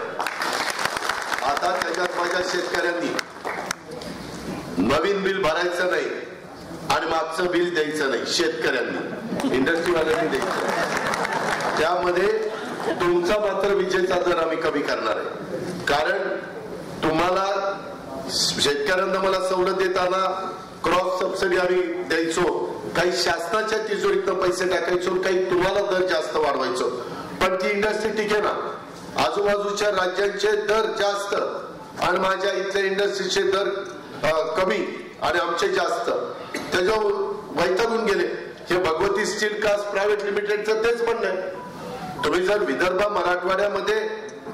Speaker 3: आता त्याच्यात माझ्या शेतकऱ्यांनी नवीन बिल भरायचं नाही आणि मागचं बिल द्यायचं नाही. शेतकऱ्यांनी, इंडस्ट्रीवाल्यांनी द्यायचं. त्यामध्ये तुमचा मात्र विजेचा दर आम्ही कमी करणार आहे. कारण तुम्हाला शेतकऱ्यांना मला सवलत देताना क्रॉप सबसिडी आम्ही द्यायचो, काही शासनाच्या तिजोरीतनं पैसे टाकायचो, काही तुम्हाला दर जास्त वाढवायचो. पण ती इंडस्ट्री टिके ना. आजूबाजूच्या राज्यांचे दर जास्त आणि माझ्या इथल्या इंडस्ट्रीचे दर कमी आणि आमचे जास्त, त्याच्यावर वैतागून गेले. हे भगवती स्टील कास्ट प्रायव्हेट लिमिटेडचं तेच म्हणणं आहे. तुम्ही जर विदर्भ मराठवाड्यामध्ये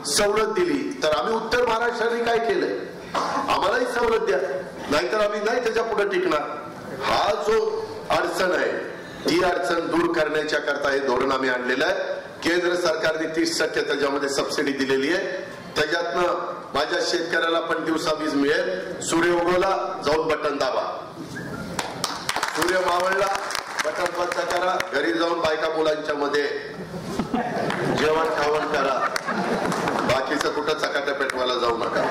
Speaker 3: सवलत दिली तर आम्ही उत्तर महाराष्ट्राने काय केलंय, आम्हालाही सवलत द्या, नाहीतर आम्ही नाही त्याच्या पुढे टिकणार. हा जो अडचण आहे ती अडचण दूर करण्याच्या करता हे धोरण आम्ही आणलेलं आहे. केंद्र सरकारने 30% त्याच्यामध्ये सबसिडी दिलेली आहे. त्याच्यातनं माझ्या शेतकऱ्याला पण दिवसा वीज मिळेल. सूर्य उगवला जाऊन बटन दाबा, सूर्य मावळला बटन बंद करा, घरी जाऊन बायका मुलांच्या मध्ये जेवण खावण करा, बाकीचं कुठं चकाट्या पेटवायला जाऊ नका.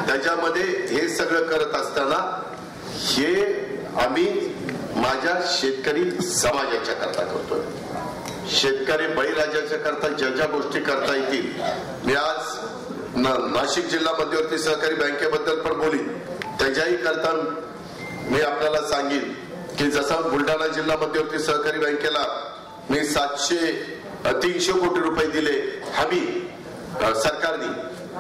Speaker 3: त्याच्यामध्ये हे सगळं करत असताना हे आम्ही माझ्या शेतकरी समाजाच्या करता करतोय. शेतकरी बळीराजाच्या करता ज्या ज्या गोष्टी करता येतील, मी आज नाशिक जिल्हा मध्यवर्ती सहकारी बँकेबद्दल पण बोलीन. त्याच्याही करता मी आपल्याला सांगेन की जसं बुलढाणा जिल्हा मध्यवर्ती सहकारी बँकेला मी 300 कोटी रुपये दिले हमी सरकारने,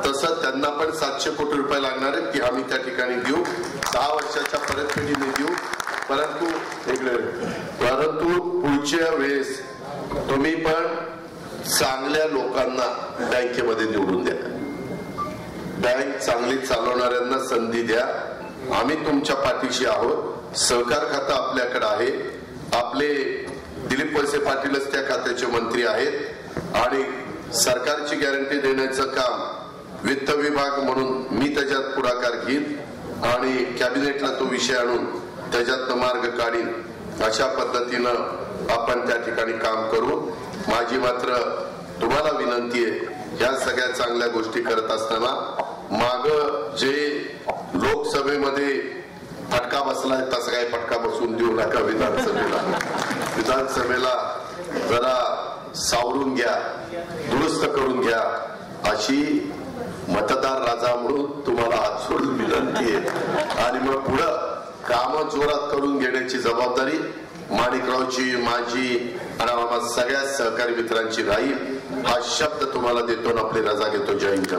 Speaker 3: तसं त्यांना पण 700 कोटी रुपये लागणार आहेत की आम्ही त्या ठिकाणी देऊ. 10 वर्षाच्या परतफेडीने देऊ. परंतु पुढच्या वेळेस तुम्ही पण चांगल्या लोकांना बँकेमध्ये निवडून द्या. बँक चांगली चालवणाऱ्यांना संधी द्या. आम्ही तुमच्या पाठीशी आहोत. सहकार खातं आपल्याकडे आहे. आपले दिलीप वळसे पाटीलच त्या खात्याचे मंत्री आहेत आणि सरकारची गॅरंटी देण्याचं काम वित्त विभाग म्हणून मी त्याच्यात पुढाकार घेईन आणि कॅबिनेटला तो विषय आणून त्याच्यातनं मार्ग काढीन. अशा पद्धतीनं आपण त्या ठिकाणी काम करू. माझी मात्र तुम्हाला विनंती आहे, या सगळ्या चांगल्या गोष्टी करत असताना माग जे लोकसभेमध्ये फटका बसलाय तसं काही फटका बसून देऊ नका विधानसभेला जरा सावरून घ्या, दुरुस्त करून घ्या अशी मतदार राजा म्हणून तुम्हाला हात सोडून विनंती आहे. आणि मग पुढं कामं जोरात करून घेण्याची जबाबदारी माणिकरावची, माझी आणि आम्हा सगळ्या सहकारी मित्रांची राहील. हा शब्द तुम्हाला देतो आणि आपली रजा घेतो. जय हिंद.